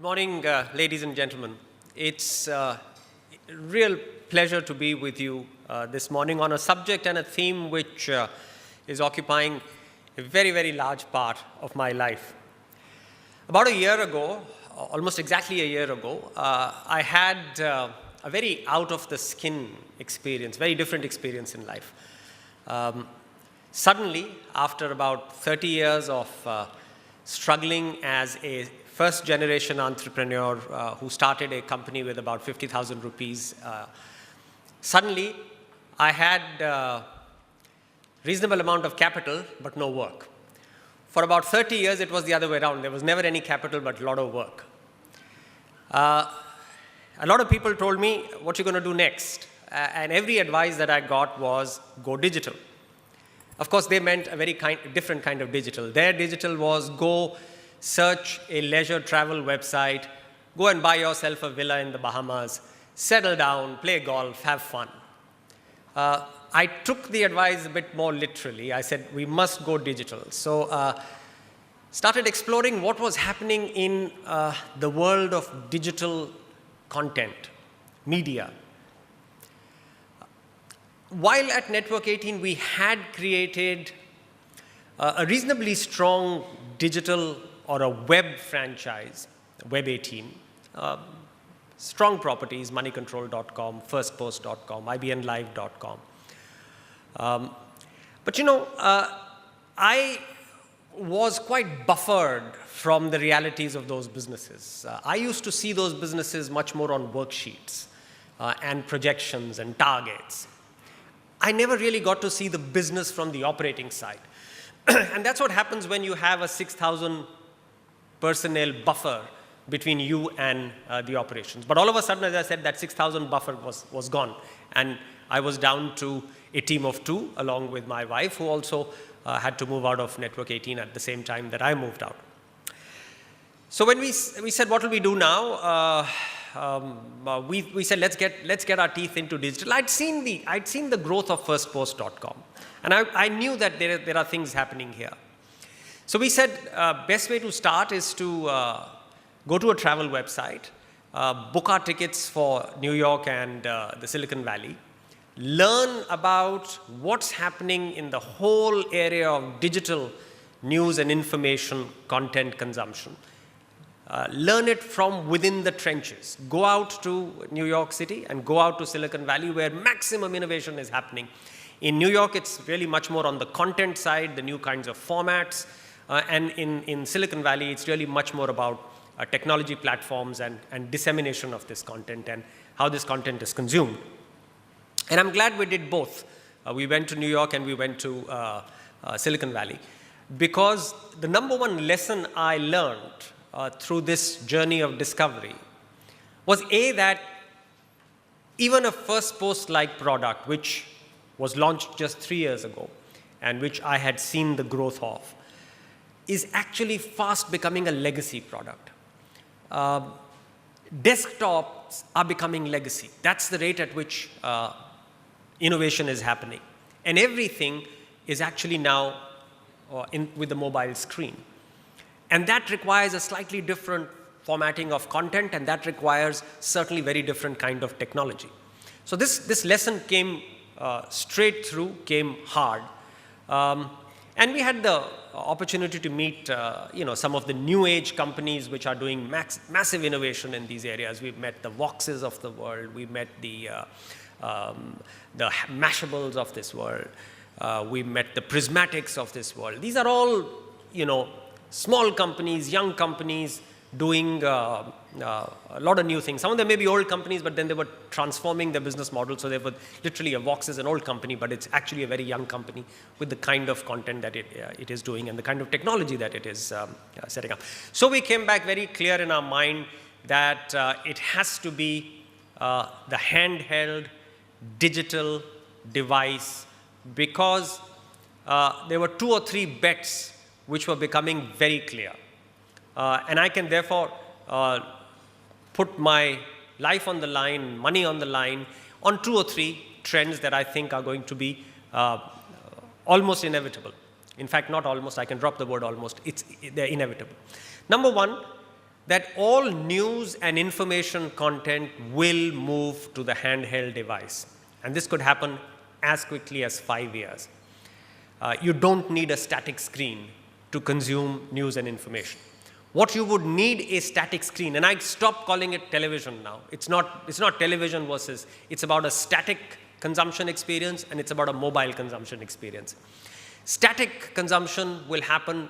morning, ladies and gentlemen. It's a real pleasure to be with you this morning on a subject and a theme which is occupying a very, very large part of my life. About a year ago, almost exactly a year ago, I had a very out-of-the-skin experience, very different experience in life. Suddenly, after about 30 years of struggling as a first-generation entrepreneur who started a company with about 50,000 rupees, suddenly I had a reasonable amount of capital but no work. For about 30 years, it was the other way around. There was never any capital but a lot of work. A lot of people told me, what are you going to do next? And every advice that I got was, go digital. Of course, they meant a very different kind of digital. Their digital was go search a leisure travel website, go and buy yourself a villa in the Bahamas, settle down, play golf, have fun. I took the advice a bit more literally. I said, we must go digital. So started exploring what was happening in the world of digital content, media. While at Network 18, we had created a reasonably strong digital or a web franchise, Web 18, strong properties, moneycontrol.com, firstpost.com, ibnlive.com. But I was quite buffered from the realities of those businesses. I used to see those businesses much more on worksheets and projections and targets. I never really got to see the business from the operating side. And that's what happens when you have a 6,000 personnel buffer between you and the operations. But all of a sudden, as I said, that 6,000 buffer was gone. And I was down to a team of 2, along with my wife, who also had to move out of Network 18 at the same time that I moved out. So when we said, what will we do now? We said, let's get our teeth into digital. I'd seen the growth of firstpost.com. And I knew that there are things happening here. So we said, best way to start is to go to a travel website, book our tickets for New York and the Silicon Valley, learn about what's happening in the whole area of digital news and information content consumption. Learn it from within the trenches. Go out to New York City and go out to Silicon Valley where maximum innovation is happening. In New York, it's really much more on the content side, the new kinds of formats. And in Silicon Valley, it's really much more about technology platforms and dissemination of this content and how this content is consumed. And I'm glad we did both. We went to New York and we went to Silicon Valley, because the number one lesson I learned through this journey of discovery was that even a first post-like product, which was launched just 3 years ago and which I had seen the growth of, is actually fast becoming a legacy product. Desktops are becoming legacy. That's the rate at which innovation is happening. And everything is actually now with the mobile screen. And that requires a slightly different formatting of content, and that requires certainly very different kind of technology. So this lesson came straight through, came hard. And we had the opportunity to meet some of the new age companies which are doing massive innovation in these areas. We've met the Voxes of the world. We met the Mashables of this world. We met the Prismatics of this world. These are all, small companies, young companies doing a lot of new things. Some of them may be old companies, but then they were transforming their business model. So they were literally, a Vox is an old company, but it's actually a very young company with the kind of content that it is doing and the kind of technology that it is setting up. So we came back very clear in our mind that it has to be the handheld digital device, because there were 2 or 3 bets which were becoming very clear. And I can therefore put my life on the line, money on the line, on 2 or 3 trends that I think are going to be almost inevitable. In fact, not almost, I can drop the word almost, they're inevitable. Number one, that all news and information content will move to the handheld device. And this could happen as quickly as 5 years. You don't need a static screen to consume news and information. What you would need a static screen, and I stop calling it television now. It's not television versus, it's about a static consumption experience and it's about a mobile consumption experience. Static consumption will happen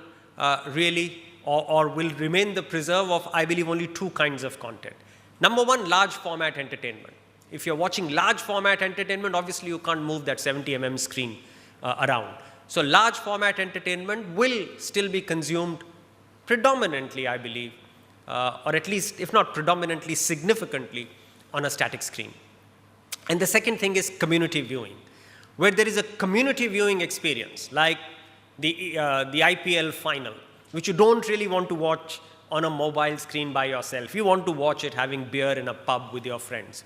really or will remain the preserve of, I believe, only two kinds of content. Number one, large format entertainment. If you're watching large format entertainment, obviously you can't move that 70 screen around. So large format entertainment will still be consumed predominantly, I believe, or at least, if not predominantly, significantly on a static screen. And the second thing is community viewing, where there is a community viewing experience, like the IPL final, which you don't really want to watch on a mobile screen by yourself. You want to watch it having beer in a pub with your friends.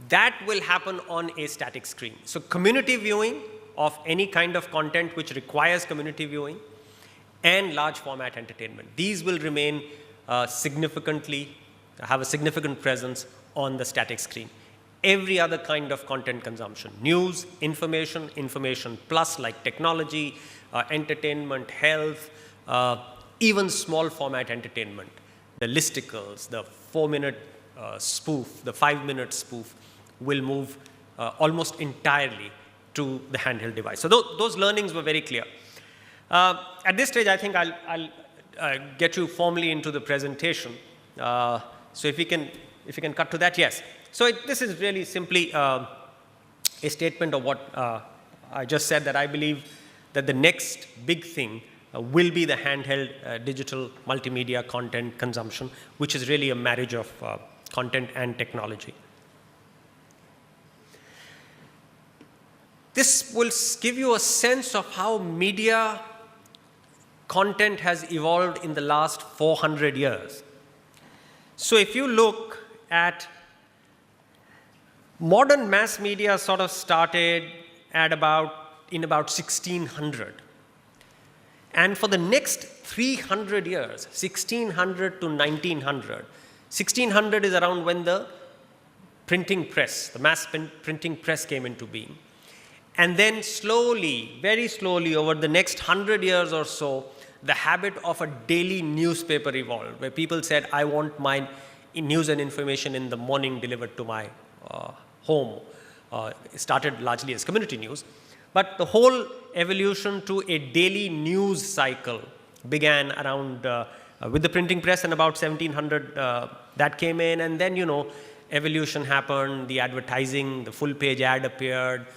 That will happen on a static screen. So community viewing of any kind of content which requires community viewing and large format entertainment. These will remain have a significant presence on the static screen. Every other kind of content consumption, news, information plus like technology, entertainment, health, even small format entertainment, the listicles, the 4-minute spoof, the 5-minute spoof will move almost entirely to the handheld device. So those learnings were very clear. At this stage, I think I'll get you formally into the presentation. So if you can cut to that, yes. So this is really simply a statement of what I just said, that I believe that the next big thing will be the handheld digital multimedia content consumption, which is really a marriage of content and technology. This will give you a sense of how media content has evolved in the last 400 years. So if you look at modern mass media, sort of started in about 1600. And for the next 300 years, 1600 to 1900, 1600 is around when the printing press, the mass printing press came into being. And then slowly, very slowly, over the next 100 years or so, the habit of a daily newspaper evolved, where people said, I want my news and information in the morning delivered to my home. It started largely as community news. But the whole evolution to a daily news cycle began around with the printing press, and about 1700 that came in. And then, evolution happened, the advertising, the full page ad appeared,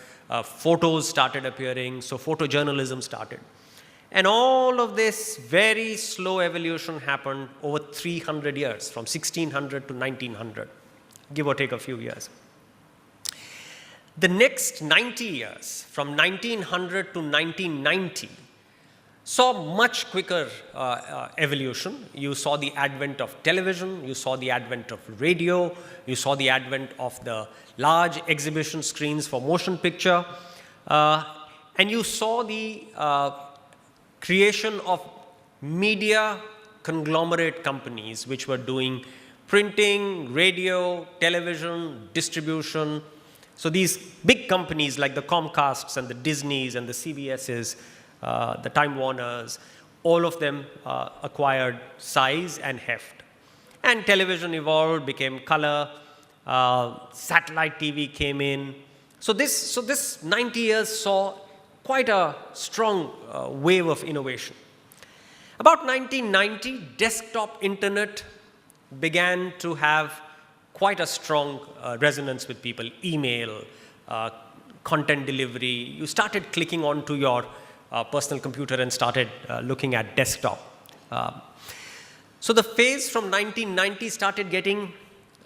photos started appearing, so photojournalism started. And all of this very slow evolution happened over 300 years, from 1600 to 1900, give or take a few years. The next 90 years, from 1900 to 1990, saw much quicker evolution. You saw the advent of television, you saw the advent of radio, you saw the advent of the large exhibition screens for motion picture, and you saw the creation of media conglomerate companies which were doing printing, radio, television, distribution. So these big companies like the Comcasts and the Disneys and the CBSs, the Time Warners, all of them acquired size and heft. And television evolved, became color, satellite TV came in. So this 90 years saw quite a strong wave of innovation. About 1990, desktop internet began to have quite a strong resonance with people. Email, content delivery. You started clicking onto your personal computer and started looking at desktop. So the phase from 1990 started getting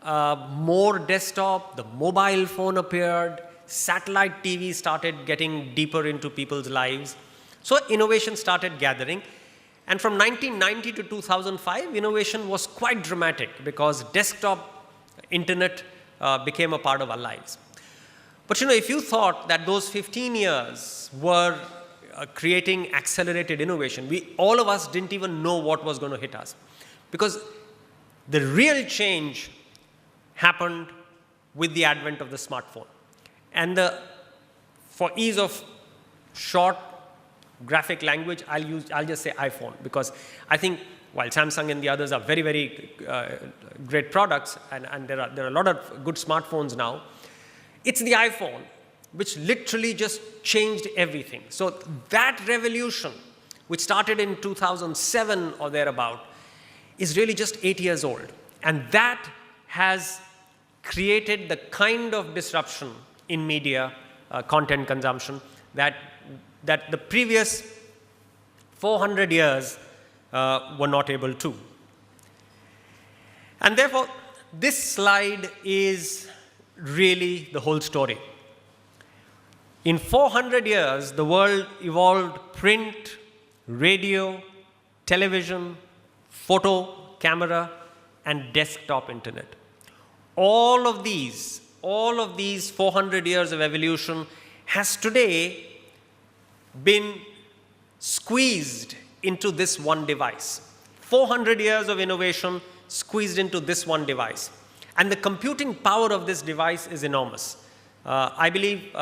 more desktop, the mobile phone appeared, satellite TV started getting deeper into people's lives. So innovation started gathering. And from 1990 to 2005, innovation was quite dramatic because desktop internet became a part of our lives. But if you thought that those 15 years were creating accelerated innovation, all of us didn't even know what was going to hit us. Because The real change happened with the advent of the smartphone. And for ease of short graphic language, I'll just say iPhone, because I think while Samsung and the others are very, very great products, and there are a lot of good smartphones now, it's the iPhone which literally just changed everything. So that revolution, which started in 2007 or thereabout, is really just 8 years old. And that has created the kind of disruption in media content consumption that the previous 400 years were not able to. And therefore, this slide is really the whole story. In 400 years, the world evolved print, radio, television, photo, camera, and desktop internet. All of these 400 years of evolution has today been squeezed into this one device. 400 years of innovation squeezed into this one device. And the computing power of this device is enormous. I believe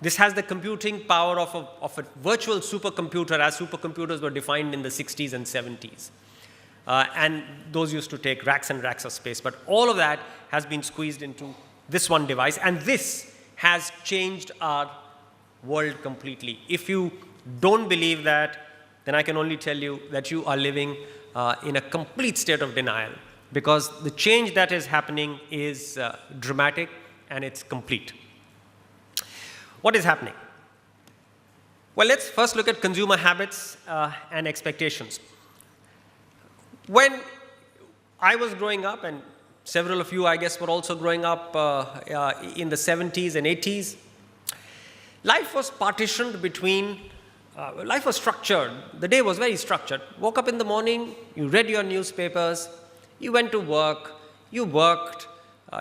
this has the computing power of a virtual supercomputer, as supercomputers were defined in the 60s and 70s. And those used to take racks and racks of space. But all of that has been squeezed into this one device. And this has changed our world completely. If you don't believe that, then I can only tell you that you are living in a complete state of denial, because the change that is happening is dramatic and it's complete. What is happening? Well, let's first look at consumer habits and expectations. When I was growing up, and several of you, I guess, were also growing up in the 70s and 80s, life was partitioned between, life was structured. The day was very structured. Woke up in the morning, you read your newspapers, you went to work, you worked,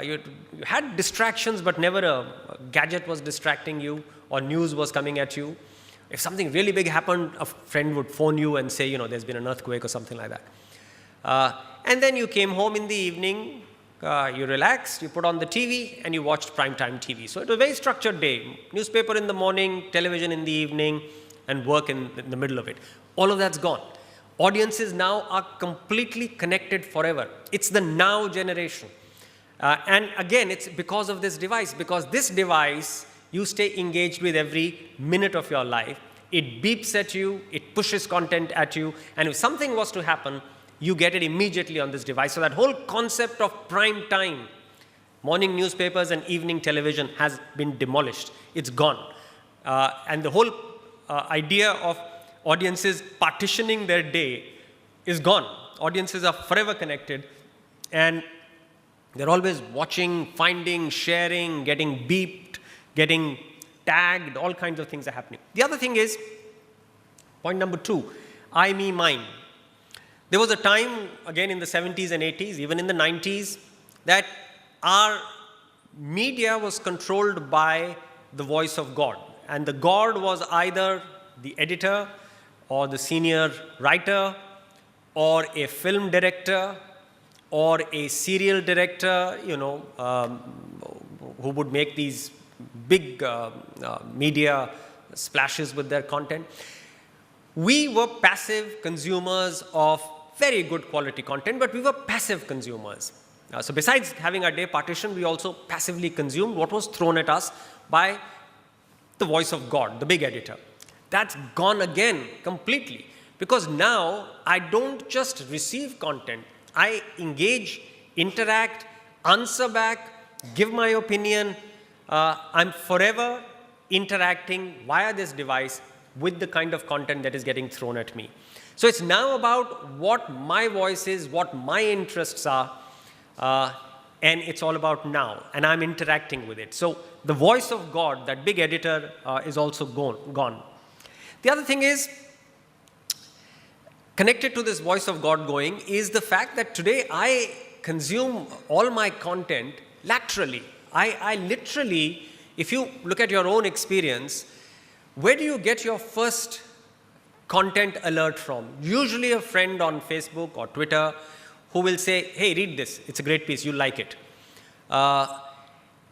you had distractions, but never a gadget was distracting you or news was coming at you. If something really big happened, a friend would phone you and say, there's been an earthquake or something like that. And then you came home in the evening, you relaxed, you put on the TV, and you watched primetime TV. So it was a very structured day. Newspaper in the morning, television in the evening, and work in the middle of it. All of that's gone. Audiences now are completely connected forever. It's the now generation. And again, it's because of this device, because this device you stay engaged with every minute of your life. It beeps at you, it pushes content at you, and if something was to happen, you get it immediately on this device. So that whole concept of prime time, morning newspapers and evening television, has been demolished. It's gone. And the whole idea of audiences partitioning their day is gone. Audiences are forever connected, and they're always watching, finding, sharing, getting beeped, getting tagged, all kinds of things are happening. The other thing is, point number 2, I, me, mine. There was a time, again in the 70s and 80s, even in the 90s, that our media was controlled by the voice of God. And the God was either the editor or the senior writer or a film director or a serial director, who would make these big media splashes with their content. We were passive consumers of very good quality content, but we were passive consumers. So besides having our day partitioned, we also passively consumed what was thrown at us by the voice of God, the big editor. That's gone again completely, because now I don't just receive content. I engage, interact, answer back, give my opinion. I'm forever interacting via this device with the kind of content that is getting thrown at me. So it's now about what my voice is, what my interests are, and it's all about now, and I'm interacting with it. So the voice of God, that big editor, is also gone. The other thing is, connected to this voice of God going, is the fact that today I consume all my content laterally. I literally, if you look at your own experience, where do you get your first content alert from? Usually a friend on Facebook or Twitter who will say, hey, read this. It's a great piece. You'll like it.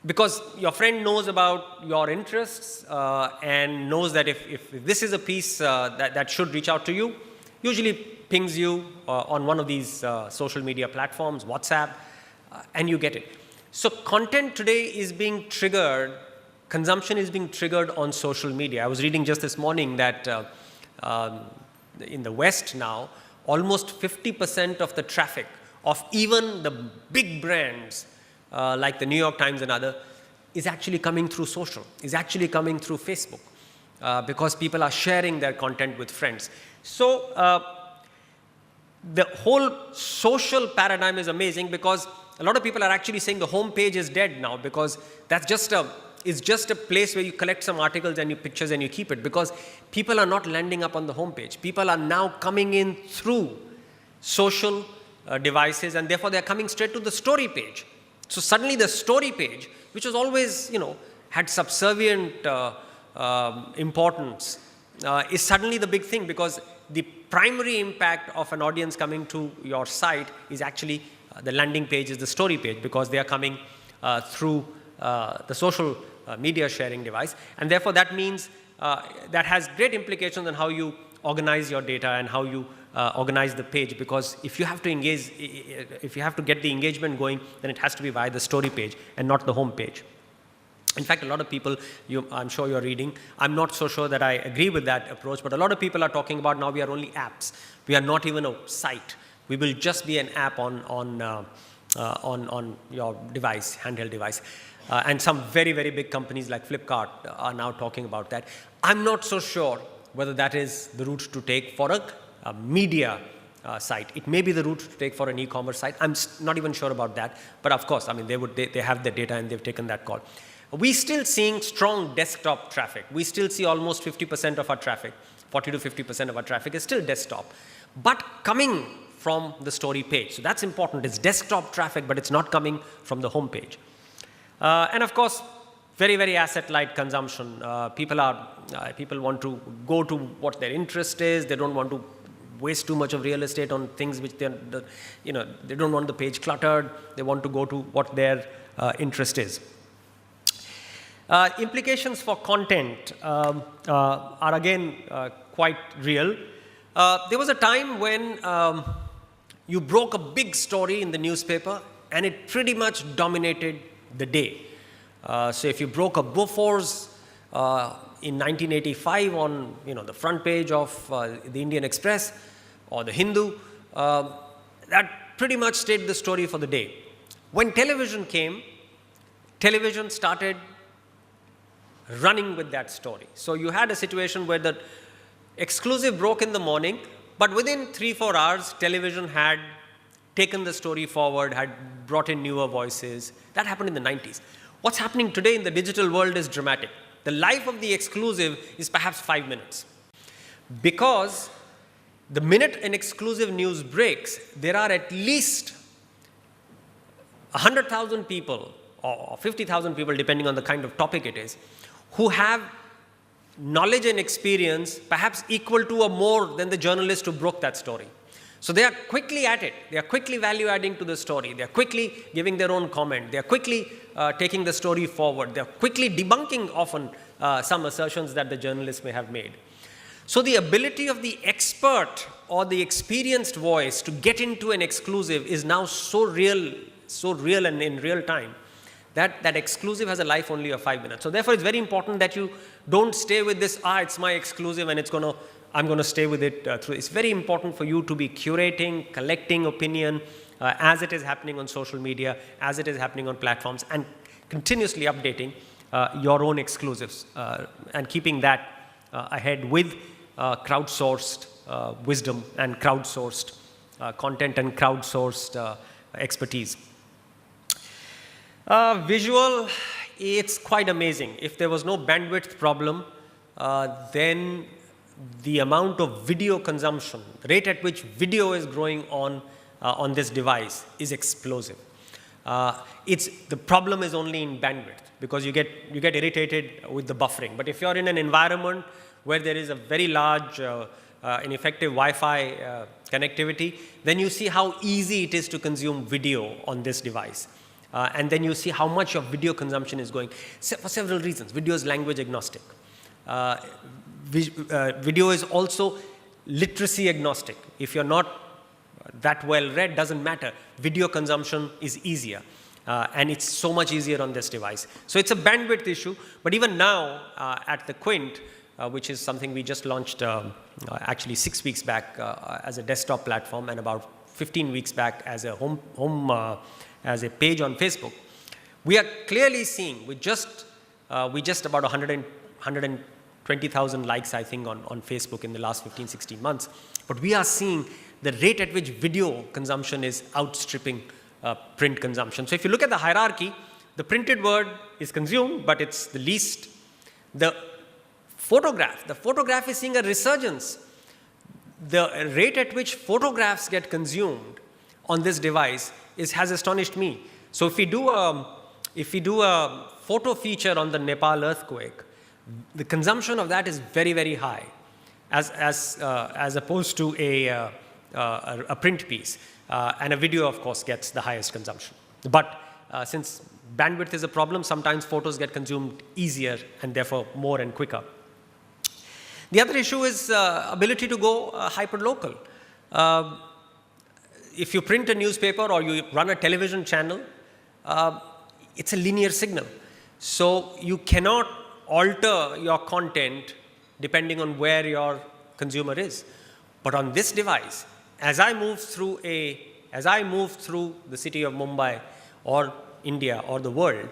Because your friend knows about your interests and knows that if this is a piece that should reach out to you, usually pings you on one of these social media platforms, WhatsApp, and you get it. So content today is being triggered, consumption is being triggered on social media. I was reading just this morning that in the West now, almost 50% of the traffic of even the big brands like the New York Times and other, is actually coming through social, is actually coming through Facebook, because people are sharing their content with friends. So the whole social paradigm is amazing, because a lot of people are actually saying the home page is dead now, because that's just a place where you collect some articles and you pictures and you keep it, because people are not landing up on the home page. People are now coming in through social devices, and therefore they're coming straight to the story page. So suddenly the story page, which was always, had subservient importance, is suddenly the big thing, because the primary impact of an audience coming to your site is actually the landing page, is the story page, because they are coming through the social media sharing device. And therefore that means that has great implications on how you organize your data and how you organize the page, because if you have to engage, if you have to get the engagement going, then it has to be via the story page and not the home page. In fact, a lot of people, I'm sure you're reading, I'm not so sure that I agree with that approach, but a lot of people are talking about now we are only apps. We are not even a site. We will just be an app on your device, handheld device. And some very, very big companies like Flipkart are now talking about that. I'm not so sure whether that is the route to take for a media site. It may be the route to take for an e-commerce site. I'm not even sure about that. But of course, I mean, they have the data and they've taken that call. We're still seeing strong desktop traffic. We still see almost 50% of our traffic, 40 to 50% of our traffic is still desktop, but coming from the story page. So that's important. It's desktop traffic, but it's not coming from the home page. And of course, very, very asset-light consumption. People want to go to what their interest is. They don't want to waste too much of real estate on things which they don't want the page cluttered. They want to go to what their interest is. Implications for content are again quite real. There was a time when you broke a big story in the newspaper and it pretty much dominated the day. So if you broke a Bofors in 1985 on the front page of the Indian Express or the Hindu, that pretty much stayed the story for the day. When television came, television started running with that story. So you had a situation where the exclusive broke in the morning, but within 3-4 hours, television had taken the story forward, had brought in newer voices. That happened in the 90s. What's happening today in the digital world is dramatic. The life of the exclusive is perhaps 5 minutes. Because the minute an exclusive news breaks, there are at least 100,000 people or 50,000 people, depending on the kind of topic it is, who have knowledge and experience perhaps equal to or more than the journalist who broke that story. So they are quickly at it. They are quickly value adding to the story. They are quickly giving their own comment. They are quickly taking the story forward. They are quickly debunking often some assertions that the journalist may have made. So the ability of the expert or the experienced voice to get into an exclusive is now so real and in real time, that exclusive has a life only of 5 minutes. So therefore, it's very important that you don't stay with this, it's my exclusive and I'm going to stay with it through. It's very important for you to be curating, collecting opinion as it is happening on social media, as it is happening on platforms, and continuously updating your own exclusives and keeping that ahead with crowdsourced wisdom and crowdsourced content and crowdsourced expertise. Visual, it's quite amazing. If there was no bandwidth problem, then the amount of video consumption, the rate at which video is growing on this device is explosive. The problem is only in bandwidth, because you get irritated with the buffering. But if you're in an environment where there is a very large an effective Wi-Fi connectivity, then you see how easy it is to consume video on this device. And then you see how much of video consumption is going, for several reasons. Video is language agnostic. Video is also literacy agnostic. If you're not that well read, doesn't matter. Video consumption is easier. And it's so much easier on this device. So it's a bandwidth issue. But even now, at the Quint, which is something we just launched actually 6 weeks back as a desktop platform, and about 15 weeks back as a as a page on Facebook, we are clearly seeing we just about 120,000 likes, I think, on Facebook in the last 15, 16 months. But we are seeing the rate at which video consumption is outstripping print consumption. So if you look at the hierarchy, the printed word is consumed, but it's the least. The photograph is seeing a resurgence. The rate at which photographs get consumed on this device has astonished me. So if we do a photo feature on the Nepal earthquake, the consumption of that is very, very high, as opposed to a print piece. And a video, of course, gets the highest consumption. But since bandwidth is a problem, sometimes photos get consumed easier and therefore more and quicker. The other issue is ability to go hyperlocal. If you print a newspaper or you run a television channel, it's a linear signal. So you cannot alter your content depending on where your consumer is. But on this device, as I move through the city of Mumbai or India or the world,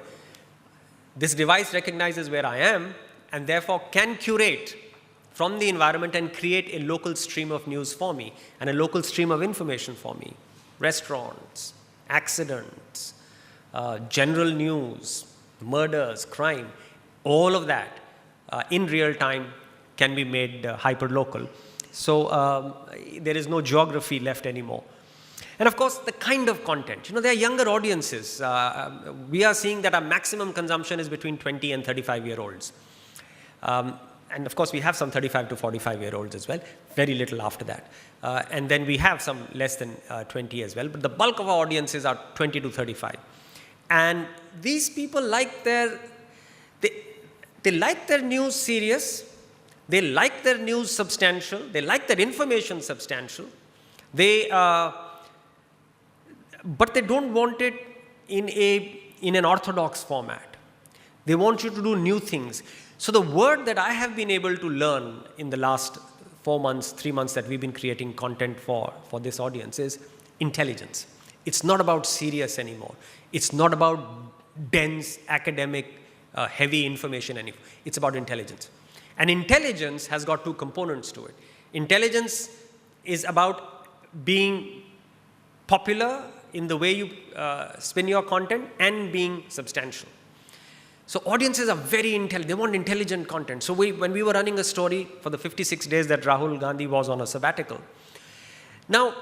this device recognizes where I am and therefore can curate from the environment and create a local stream of news for me and a local stream of information for me. Restaurants, accidents, general news, murders, crime, all of that in real time can be made hyperlocal. So there is no geography left anymore. And of course, the kind of content. There are younger audiences. We are seeing that our maximum consumption is between 20 and 35-year-olds. And of course, we have some 35 to 45-year-olds as well, very little after that. And then we have some less than 20 as well. But the bulk of our audiences are 20 to 35. And these people like they like their news serious. They like their news substantial. They like their information substantial. But they don't want it in an orthodox format. They want you to do new things. So the word that I have been able to learn in the last 4 months, 3 months that we've been creating content for this audience is intelligence. It's not about serious anymore. It's not about dense, academic, heavy information anymore. It's about intelligence. And intelligence has got two components to it. Intelligence is about being popular in the way you spin your content and being substantial. So audiences are very intelligent. They want intelligent content. So when we were running a story for the 56 days that Rahul Gandhi was on a sabbatical, now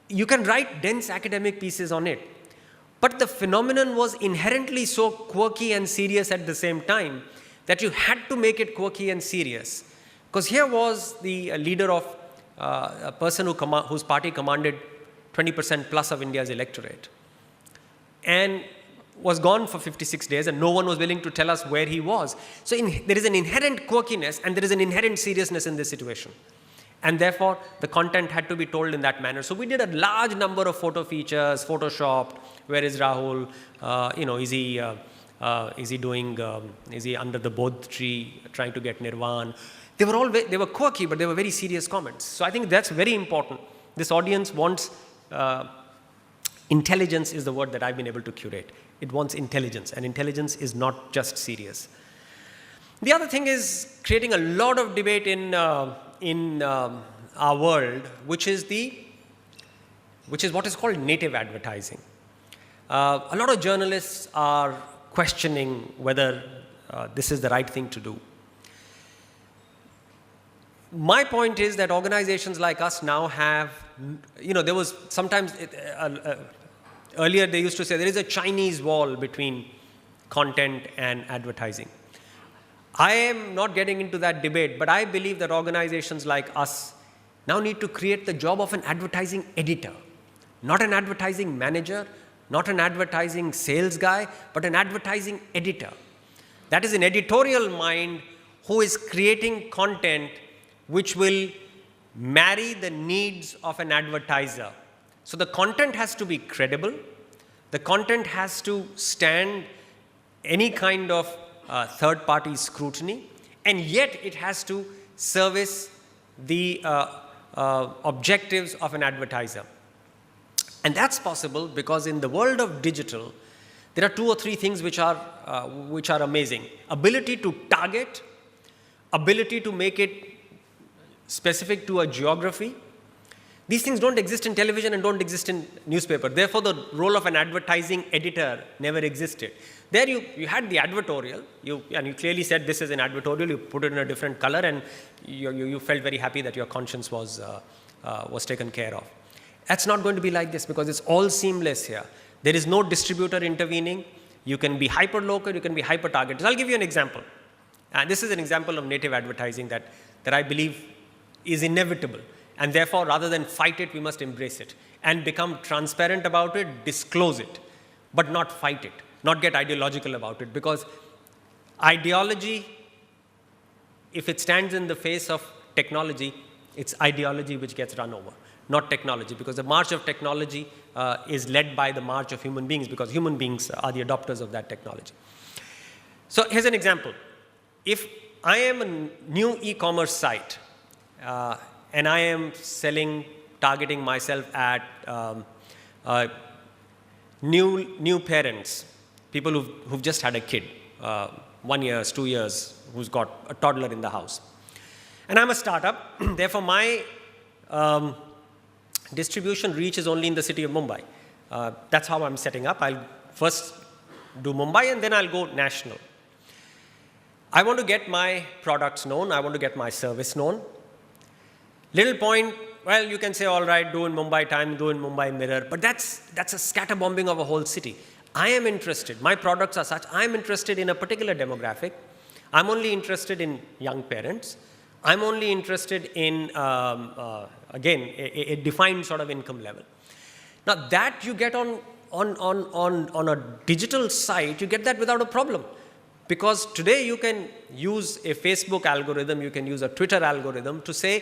you can write dense academic pieces on it, but the phenomenon was inherently so quirky and serious at the same time that you had to make it quirky and serious. Because here was the leader of a person whose party commanded 20% plus of India's electorate, and was gone for 56 days, and no one was willing to tell us where he was. So there is an inherent quirkiness and there is an inherent seriousness in this situation. And therefore, the content had to be told in that manner. So we did a large number of photo features, photoshopped. Where is Rahul? Is he under the Bodh tree trying to get nirvana? They were quirky, but they were very serious comments. So I think that's very important. This audience wants intelligence is the word that I've been able to curate. It wants intelligence, and intelligence is not just serious. The other thing is creating a lot of debate in our world, which is what is called native advertising. A lot of journalists are questioning whether this is the right thing to do. My point is that organizations like us now have, there was sometimes, earlier they used to say there is a Chinese wall between content and advertising. I am not getting into that debate, but I believe that organizations like us now need to create the job of an advertising editor, not an advertising manager, not an advertising sales guy, but an advertising editor. That is an editorial mind who is creating content which will marry the needs of an advertiser. So the content has to be credible. The content has to stand any kind of third-party scrutiny, and yet it has to service the objectives of an advertiser. And that's possible because in the world of digital, there are 2 or 3 things which are amazing. Ability to target, ability to make it specific to a geography. These things don't exist in television and don't exist in newspaper. Therefore, the role of an advertising editor never existed. There you had the advertorial, and you clearly said this is an advertorial, you put it in a different color, and you felt very happy that your conscience was taken care of. That's not going to be like this because it's all seamless here. There is no distributor intervening. You can be hyper-local, you can be hyper-targeted. I'll give you an example. And this is an example of native advertising that I believe is inevitable. And therefore, rather than fight it, we must embrace it and become transparent about it, disclose it, but not fight it, not get ideological about it. Because ideology, if it stands in the face of technology, it's ideology which gets run over, not technology. Because the march of technology is led by the march of human beings, because human beings are the adopters of that technology. So here's an example. If I am a new e-commerce site, and I am targeting myself at new parents, people who've just had a kid, 1 year, 2 years, who's got a toddler in the house. And I'm a startup, therefore my distribution reach is only in the city of Mumbai. That's how I'm setting up. I'll first do Mumbai and then I'll go national. I want to get my products known, I want to get my service known. Little point, well, you can say, all right, do in Mumbai Times, do in Mumbai Mirror, but that's a scatterbombing of a whole city. I am interested, my products are such, I'm interested in a particular demographic. I'm only interested in young parents. I'm only interested in, again, a defined sort of income level. Now that you get on a digital site, you get that without a problem. Because today you can use a Facebook algorithm, you can use a Twitter algorithm to say,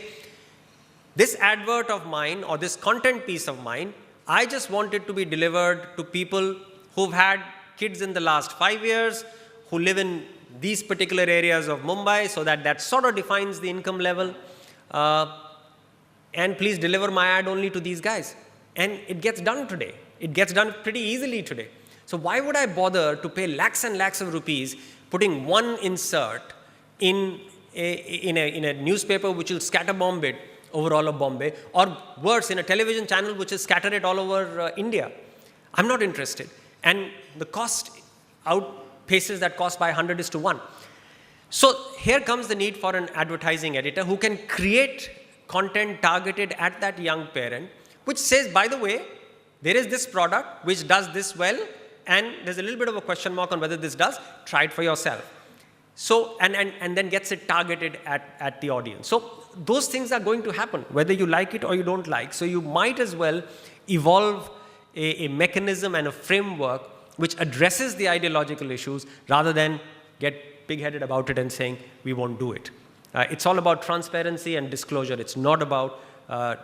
this advert of mine or this content piece of mine, I just want it to be delivered to people who've had kids in the last 5 years, who live in these particular areas of Mumbai, so that sort of defines the income level. And please deliver my ad only to these guys. And it gets done today. It gets done pretty easily today. So why would I bother to pay lakhs and lakhs of rupees putting one insert in a newspaper which will scatterbomb it over all of Bombay, or worse, in a television channel which will scatter it all over India? I'm not interested. And the cost outpaces that cost by 100:1. So here comes the need for an advertising editor who can create content targeted at that young parent, which says, by the way, there is this product which does this well, and there's a little bit of a question mark on whether this does. Try it for yourself. So, and then gets it targeted at the audience. So those things are going to happen, whether you like it or you don't like. So you might as well evolve a mechanism and a framework which addresses the ideological issues rather than get big-headed about it and saying, we won't do it. It's all about transparency and disclosure. It's not about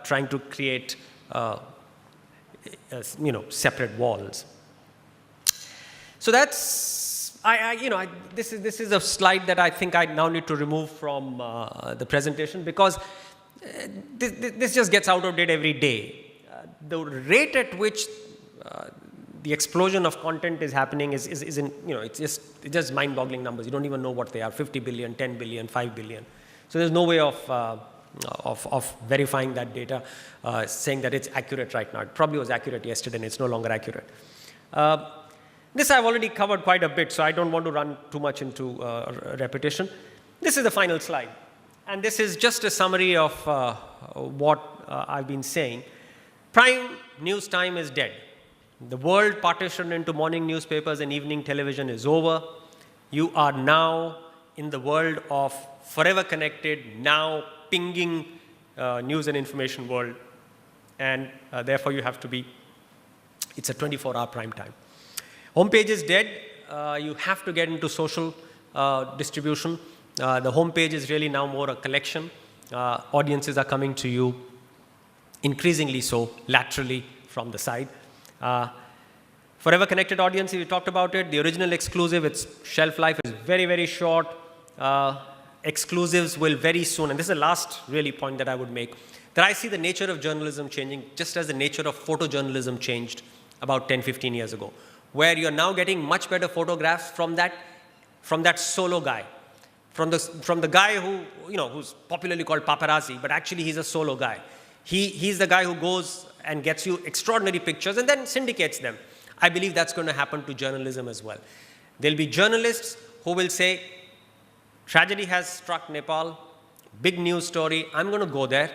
trying to create separate walls. So that's, this is a slide that I think I now need to remove from the presentation, because this just gets out of date every day. The rate at which the explosion of content is happening is it's just mind-boggling numbers. You don't even know what they are: 50 billion, 10 billion, 5 billion. So there's no way of verifying that data, saying that it's accurate right now. It probably was accurate yesterday, and it's no longer accurate. This I've already covered quite a bit, so I don't want to run too much into repetition. This is the final slide, and this is just a summary of what I've been saying. Prime news time is dead. The world partitioned into morning newspapers and evening television is over. You are now in the world of forever connected, now pinging news and information world. And therefore, you have to be, it's a 24-hour prime time. Homepage is dead. You have to get into social distribution. The homepage is really now more a collection. Audiences are coming to you increasingly so laterally from the side. Forever connected audience, we talked about it. The original exclusive, its shelf life is very, very short. Exclusives will very soon, and this is the last really point that I would make, that I see the nature of journalism changing just as the nature of photojournalism changed about 10, 15 years ago, where you're now getting much better photographs from that solo guy, from the guy who, who's popularly called paparazzi, but actually he's a solo guy. He's the guy who goes and gets you extraordinary pictures and then syndicates them. I believe that's going to happen to journalism as well. There'll be journalists who will say, tragedy has struck Nepal, big news story, I'm going to go there.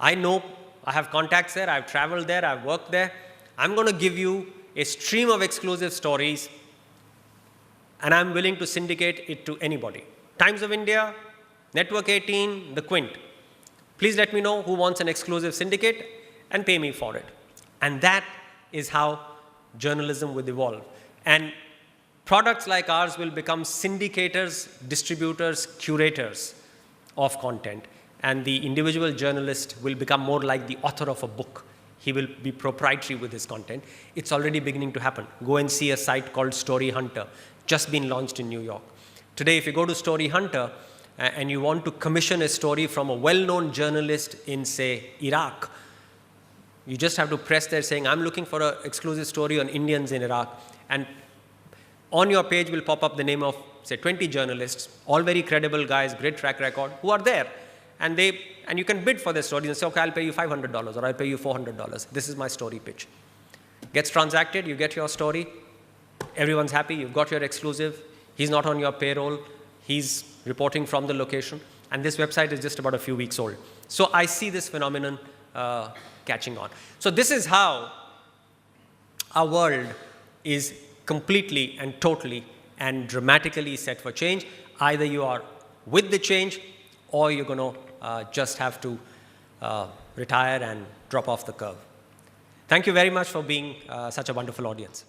I know, I have contacts there, I've traveled there, I've worked there. I'm going to give you a stream of exclusive stories, and I'm willing to syndicate it to anybody. Times of India, Network 18, The Quint. Please let me know who wants an exclusive syndicate and pay me for it. And that is how journalism will evolve. And products like ours will become syndicators, distributors, curators of content. And the individual journalist will become more like the author of a book. He will be proprietary with his content. It's already beginning to happen. Go and see a site called Story Hunter, just been launched in New York. Today, if you go to Story Hunter and you want to commission a story from a well-known journalist in, say, Iraq, you just have to press there saying, I'm looking for an exclusive story on Indians in Iraq. And on your page will pop up the name of, say, 20 journalists, all very credible guys, great track record, who are there. And you can bid for their story and say, okay, I'll pay you $500 or I'll pay you $400. This is my story pitch. Gets transacted, you get your story, everyone's happy, you've got your exclusive, he's not on your payroll, he's reporting from the location, and this website is just about a few weeks old. So I see this phenomenon catching on. So this is how our world is completely and totally and dramatically set for change. Either you are with the change or you're going to just have to retire and drop off the curve. Thank you very much for being such a wonderful audience.